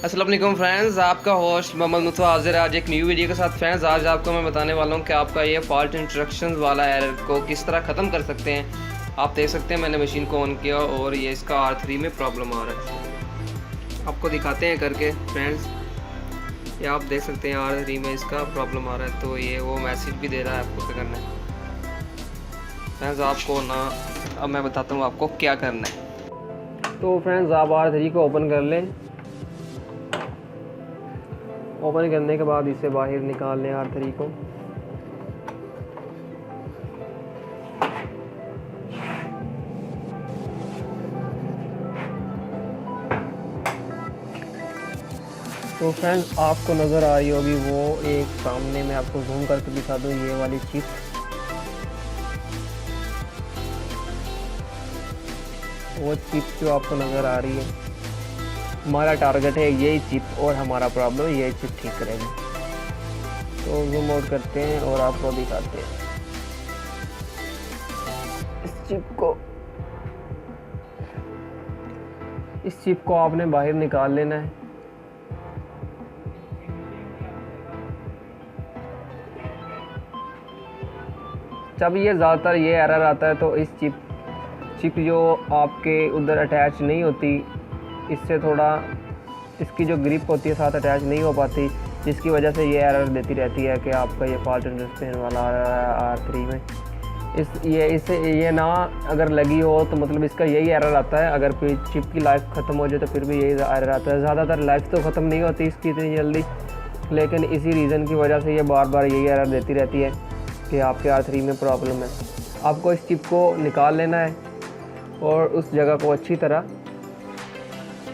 अस्सलाम वालेकुम फ्रेंड्स, आपका होस्ट मोहम्मद मुतवा हाजिर है आज एक न्यू वीडियो के साथ। फ्रेंड्स, आज आपको मैं बताने वाला हूँ कि आपका ये फॉल्ट इंस्ट्रक्शंस वाला एरर को किस तरह ख़त्म कर सकते हैं। आप देख सकते हैं मैंने मशीन को ऑन किया और ये इसका R3 में प्रॉब्लम आ रहा है। आपको दिखाते हैं करके फ्रेंड्स, ये आप देख सकते हैं R3 में इसका प्रॉब्लम आ रहा है। तो ये वो मैसेज भी दे रहा है आपको क्या करना है। फ्रेंड्स आपको ना अब मैं बताता हूँ आपको क्या करना है। तो फ्रेंड्स आप R3 को ओपन कर लें। ओपन करने के बाद इसे बाहर निकाल लें R3 को। तो फ्रेंड्स आपको नज़र आ रही होगी वो एक सामने मैं आपको जूम करके दिखा दूँ, ये वाली चिप। वो चिप जो आपको नज़र आ रही है, हमारा टारगेट है यही चिप और हमारा प्रॉब्लम यही चिप ठीक करेगी। तो जूम आउट करते हैं और आपको दिखाते हैं इस चिप को आपने बाहर निकाल लेना है। जब ये ज़्यादातर ये एरर आता है तो इस चिप जो आपके उधर अटैच नहीं होती, इससे थोड़ा इसकी जो ग्रिप होती है साथ अटैच नहीं हो पाती, जिसकी वजह से ये एरर देती रहती है कि आपका ये फॉल्ट इंस्ट्रक्शन वाला R3 में ये ना अगर लगी हो तो मतलब इसका यही एरर आता है। अगर फिर चिप की लाइफ ख़त्म हो जाए तो फिर भी यही एरर आता है। ज़्यादातर लाइफ तो ख़त्म नहीं होती इसकी इतनी जल्दी, लेकिन इसी रीज़न की वजह से ये बार बार यही एरर देती रहती है कि आपके R3 में प्रॉब्लम है। आपको इस चिप को निकाल लेना है और उस जगह को अच्छी तरह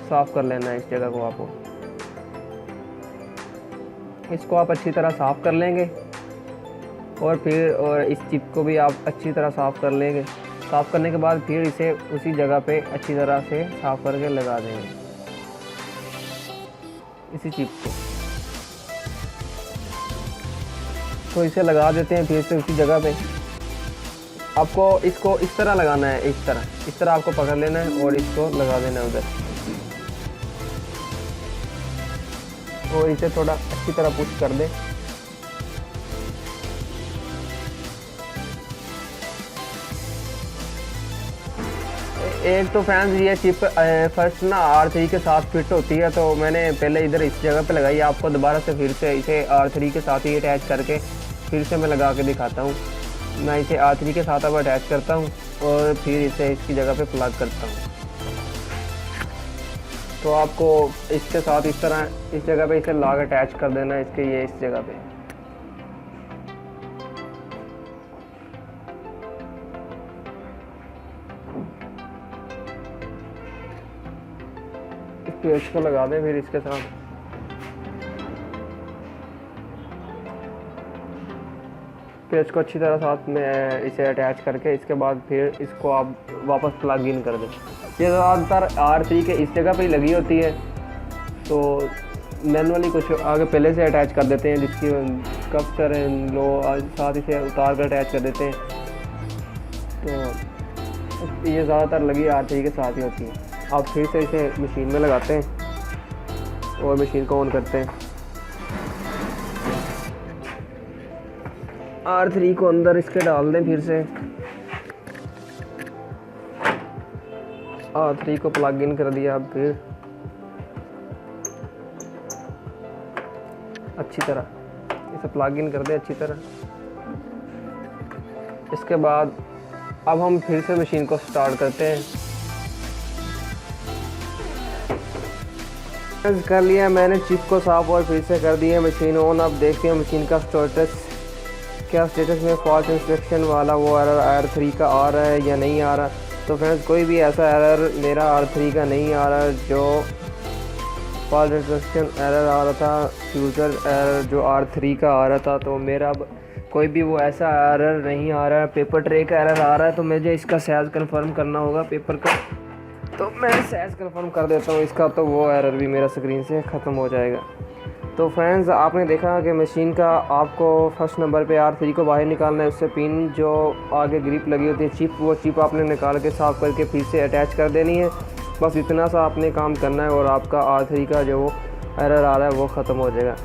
साफ़ कर लेना है। इस जगह को इसको आप अच्छी तरह साफ़ कर लेंगे और इस चिप को भी आप अच्छी तरह साफ़ कर लेंगे। साफ़ करने के बाद फिर इसे उसी जगह पे अच्छी तरह से साफ़ करके लगा देंगे इसी चिप को। तो इसे लगा देते हैं फिर से उसी जगह पे। आपको इसको इस तरह लगाना है, इस तरह आपको पकड़ लेना है और इसको लगा देना है उधर, और इसे थोड़ा अच्छी तरह पुश कर दें। एक तो फ्रेंड्स ये चिप फर्स्ट ना R3 के साथ फिट होती है, तो मैंने पहले इधर इस जगह पे लगाई। आपको दोबारा से फिर से इसे R3 के साथ ही अटैच करके फिर से मैं लगा के दिखाता हूँ। मैं इसे R3 के साथ अब अटैच करता हूँ और फिर इसे इसकी जगह पे प्लग करता हूँ। तो आपको इसके साथ इस तरह इस जगह पे इसे लॉक अटैच कर देना है इसके ये इस जगह पे। इस पेच को लगा दें फिर इसके साथ। पेच को अच्छी तरह साथ में इसे अटैच करके इसके बाद फिर इसको आप वापस प्लग इन कर दें। ये ज़्यादातर R3 के इस जगह पे ही लगी होती है, तो मैनुअली कुछ आगे पहले से अटैच कर देते हैं, जिसकी कब करें लो साथ इसे उतार कर अटैच कर देते हैं। तो ये ज़्यादातर लगी R3 के साथ ही होती है। आप फिर से इसे मशीन में लगाते हैं और मशीन को ऑन करते हैं। R3 को अंदर इसके डाल दें, फिर से R3 को प्लग इन कर दिया। अब फिर अच्छी तरह इसे प्लग इन कर दें अच्छी तरह। इसके बाद अब हम फिर से मशीन को स्टार्ट करते हैं। कर लिया मैंने चिप को साफ और फिर से कर दिया मशीन ऑन। अब देखते हैं मशीन का स्टेटस क्या स्टेटस में फॉल्ट इंस्ट्रक्शन वाला वो R3 का आ रहा है या नहीं आ रहा। तो फ्रेंड्स कोई भी ऐसा एरर मेरा R3 का नहीं आ रहा जो फाइल इंस्ट्रक्शन एरर आ रहा था, यूज़र एरर जो R3 का आ रहा था, तो मेरा अब कोई भी वो ऐसा एरर नहीं आ रहा है। पेपर ट्रे का एरर आ रहा है तो मुझे इसका साइज़ कंफर्म करना होगा पेपर का, तो मैं साइज़ कंफर्म कर देता हूँ इसका, तो वो एरर भी मेरा स्क्रीन से ख़त्म हो जाएगा। तो फ्रेंड्स आपने देखा कि मशीन का आपको फर्स्ट नंबर पे R3 को बाहर निकालना है, उससे पिन जो आगे ग्रिप लगी होती है चिप, वो चिप आपने निकाल के साफ़ करके फिर से अटैच कर देनी है। बस इतना सा आपने काम करना है और आपका R3 का जो एरर आ रहा है वो ख़त्म हो जाएगा।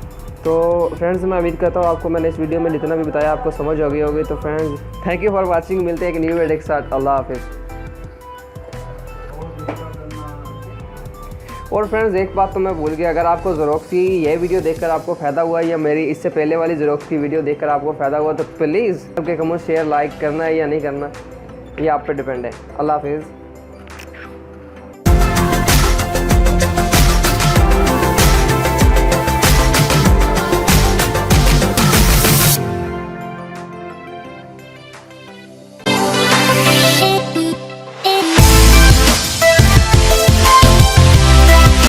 तो फ्रेंड्स मैं उम्मीद करता हूँ आपको मैंने इस वीडियो में जितना भी बताया आपको समझ हो गई होगी। तो friends thank you for watching, मिलते हैं एक न्यू वीडियो के साथ। अल्लाह हाफिज़। और फ्रेंड्स एक बात तो मैं भूल गया, अगर आपको ज़ेरॉक्स की ये वीडियो देखकर आपको फ़ायदा हुआ या मेरी इससे पहले वाली ज़ेरॉक्स की वीडियो देखकर आपको फ़ायदा हुआ तो प्लीज़ आपके कमेंट शेयर लाइक करना है या नहीं करना, ये आप पे डिपेंड है। अल्लाह हाफिज़।